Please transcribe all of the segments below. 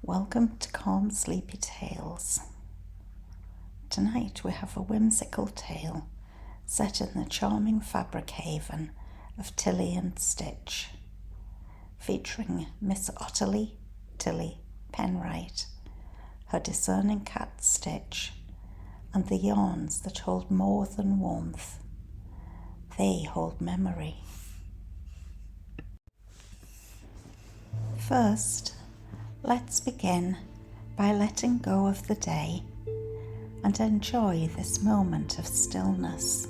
Welcome to Calm Sleepy Tales. Tonight we have a whimsical tale set in the charming fabric haven of Tilly and Stitch, featuring Miss Ottilie, Tilly, Penwright, her discerning cat Stitch, and the yarns that hold more than warmth. They hold memory. First, let's begin by letting go of the day and enjoy this moment of stillness.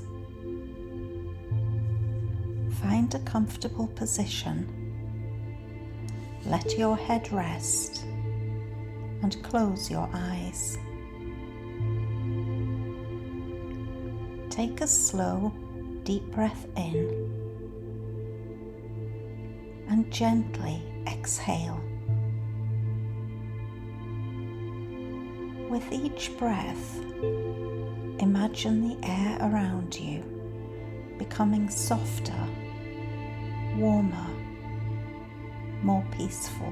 Find a comfortable position. Let your head rest and close your eyes. Take a slow, deep breath in and gently exhale. With each breath, imagine the air around you becoming softer, warmer, more peaceful.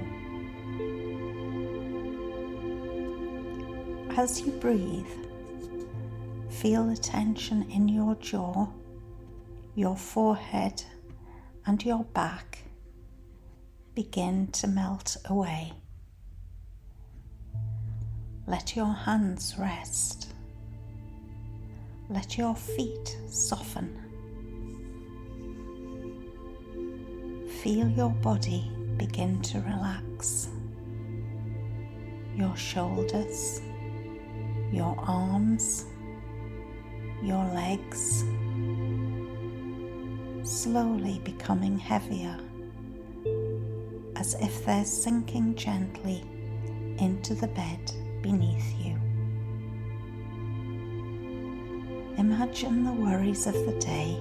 As you breathe, feel the tension in your jaw, your forehead, and your back begin to melt away. Let your hands rest. Let your feet soften. Feel your body begin to relax. Your shoulders, your arms, your legs, slowly becoming heavier, as if they're sinking gently into the bed beneath you. Imagine the worries of the day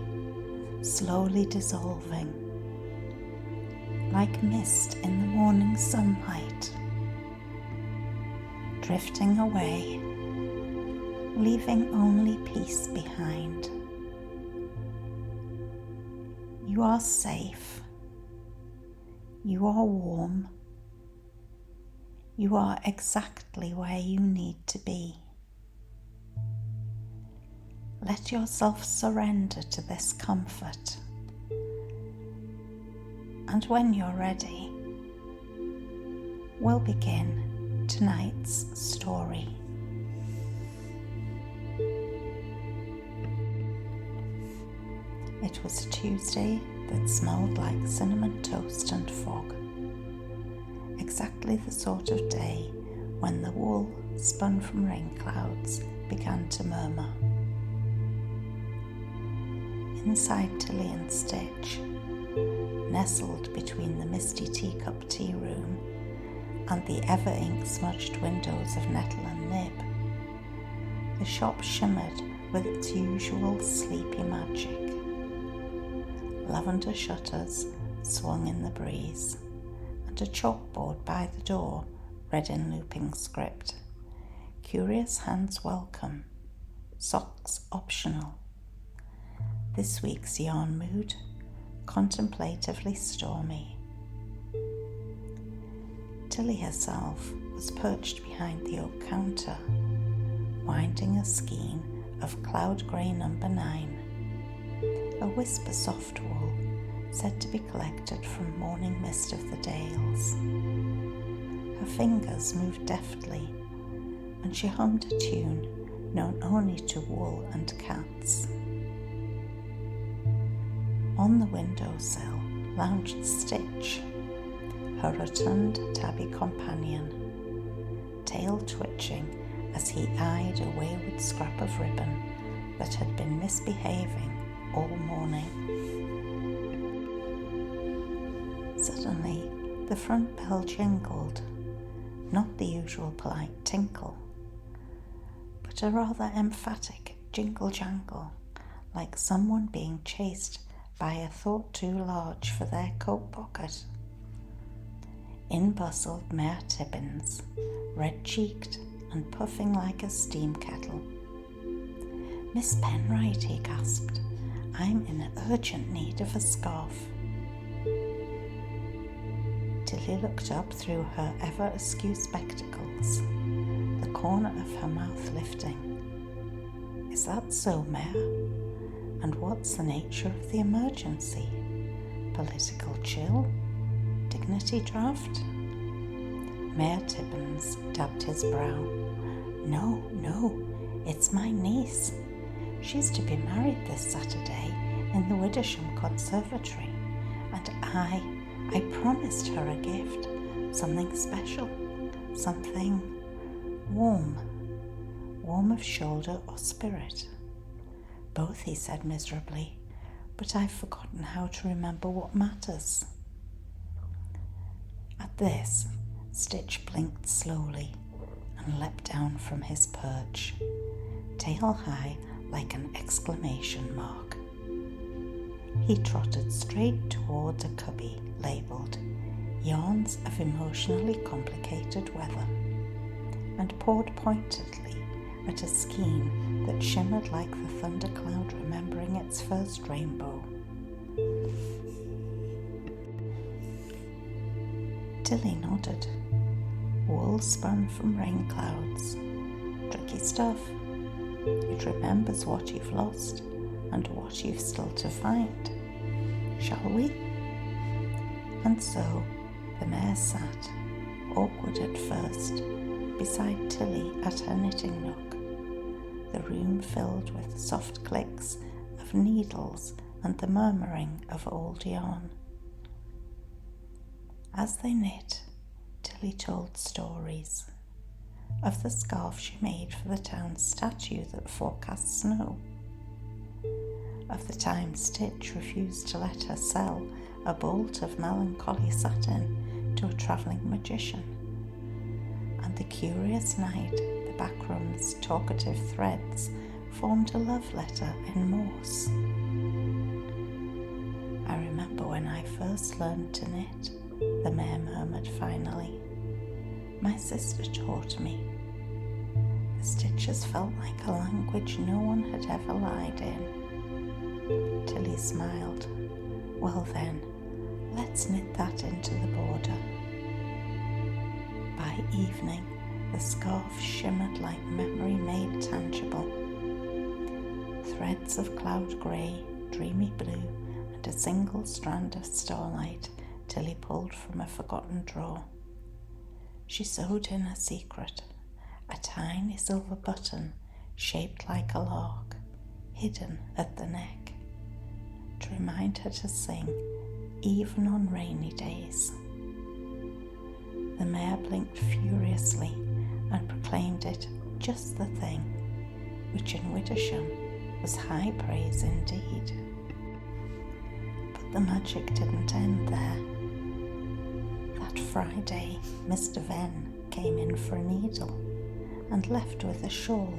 slowly dissolving, like mist in the morning sunlight, drifting away, leaving only peace behind. You are safe. You are warm. You are exactly where you need to be. Let yourself surrender to this comfort. And when you're ready, we'll begin tonight's story. It was a Tuesday that smelled like cinnamon toast and fog. Exactly the sort of day when the wool spun from rainclouds began to murmur. Inside Tilly and Stitch, nestled between the misty teacup tea room and the ever-ink-smudged windows of nettle and nib, the shop shimmered with its usual sleepy magic. Lavender shutters swung in the breeze, and a chalkboard by the door read in looping script, "Curious hands welcome, socks optional." This week's yarn mood, contemplatively stormy. Tilly herself was perched behind the oak counter, winding a skein of cloud grey number 9, a whisper soft wool said to be collected from morning mist of the dales. Her fingers moved deftly, and she hummed a tune known only to wool and cats. On the windowsill lounged Stitch, her rotund tabby companion, tail twitching as he eyed a wayward scrap of ribbon that had been misbehaving all morning. Suddenly, the front bell jingled, not the usual polite tinkle, but a rather emphatic jingle-jangle, like someone being chased by a thought too large for their coat pocket. In bustled Mayor Tibbins, red-cheeked and puffing like a steam kettle. "Miss Penwright," he gasped, "I'm in urgent need of a scarf." Tilly looked up through her ever-askew spectacles, the corner of her mouth lifting. Is that so, Mayor? And what's the nature of the emergency? Political chill? Dignity draft? Mayor Tibbins dabbed his brow. No, it's my niece. She's to be married this Saturday in the Widdersham Conservatory, and I promised her a gift, something special, something warm of shoulder or spirit. Both, he said miserably, but I've forgotten how to remember what matters. At this, Stitch blinked slowly and leapt down from his perch, tail high like an exclamation mark. He trotted straight toward a cubby labelled Yarns of Emotionally Complicated Weather and pawed pointedly at a skein that shimmered like the thundercloud remembering its first rainbow. Tilly nodded. Wool spun from rainclouds. Tricky stuff. It remembers what you've lost and what you've still to find. Shall we? And so the mare sat, awkward at first, beside Tilly at her knitting nook, the room filled with soft clicks of needles and the murmuring of old yarn. As they knit, Tilly told stories of the scarf she made for the town's statue that forecast snow, of the time Stitch refused to let her sell a bolt of melancholy satin to a travelling magician, and the curious night the backroom's talkative threads formed a love letter in Morse. I remember when I first learned to knit, the mare murmured finally. My sister taught me. The stitches felt like a language no one had ever lied in. Tilly smiled. Well then, let's knit that into the border. By evening, the scarf shimmered like memory made tangible. Threads of cloud grey, dreamy blue, and a single strand of starlight Tilly pulled from a forgotten drawer. She sewed in a secret, a tiny silver button shaped like a lark, hidden at the neck, to remind her to sing even on rainy days. The mare blinked furiously and proclaimed it just the thing, which in Widdersham was high praise indeed. But the magic didn't end there. That Friday, Mr. Venn came in for a needle and left with a shawl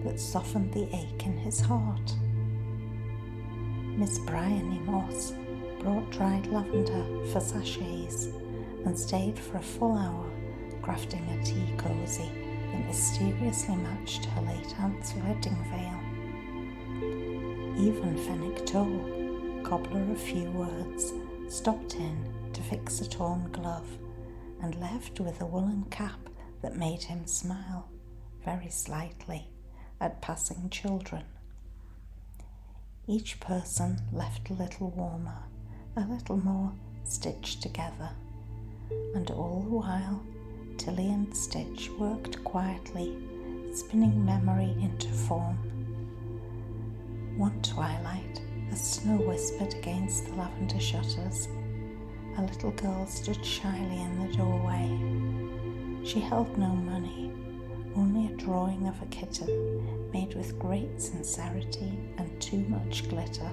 that softened the ache in his heart. Miss Bryony Moss brought dried lavender for sachets and stayed for a full hour crafting a tea cosy that mysteriously matched her late aunt's wedding veil. Even Fenwick Toe, cobbler of few words, stopped in to fix a torn glove and left with a woolen cap that made him smile, very slightly, at passing children. Each person left a little warmer, a little more stitched together, and all the while Tilly and Stitch worked quietly, spinning memory into form. One twilight, as snow whispered against the lavender shutters, a little girl stood shyly in the doorway. She held no money, only a drawing of a kitten made with great sincerity and too much glitter.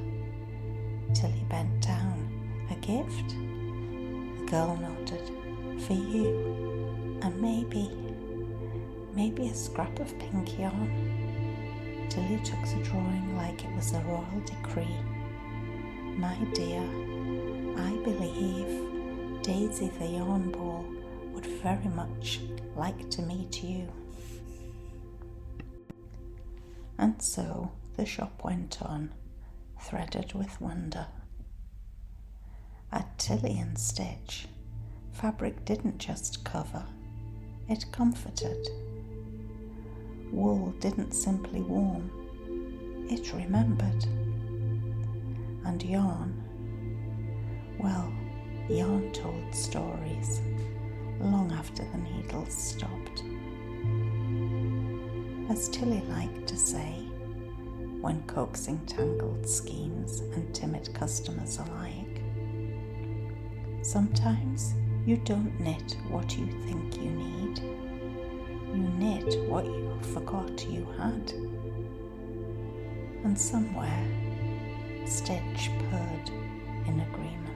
Tilly bent down. A gift? The girl nodded. For you. And maybe a scrap of pink yarn. Tilly took the drawing like it was a royal decree. My dear, I believe Daisy the yarn ball would very much like to meet you. And so the shop went on, threaded with wonder. At Tilly and Stitch, Fabric didn't just cover, it comforted. Wool didn't simply warm, it remembered. And yarn, well, yarn told stories long after the needles stopped. As Tilly liked to say, when coaxing tangled skeins and timid customers alike, sometimes you don't knit what you think you need. You knit what you forgot you had. And somewhere, stitch purred in agreement.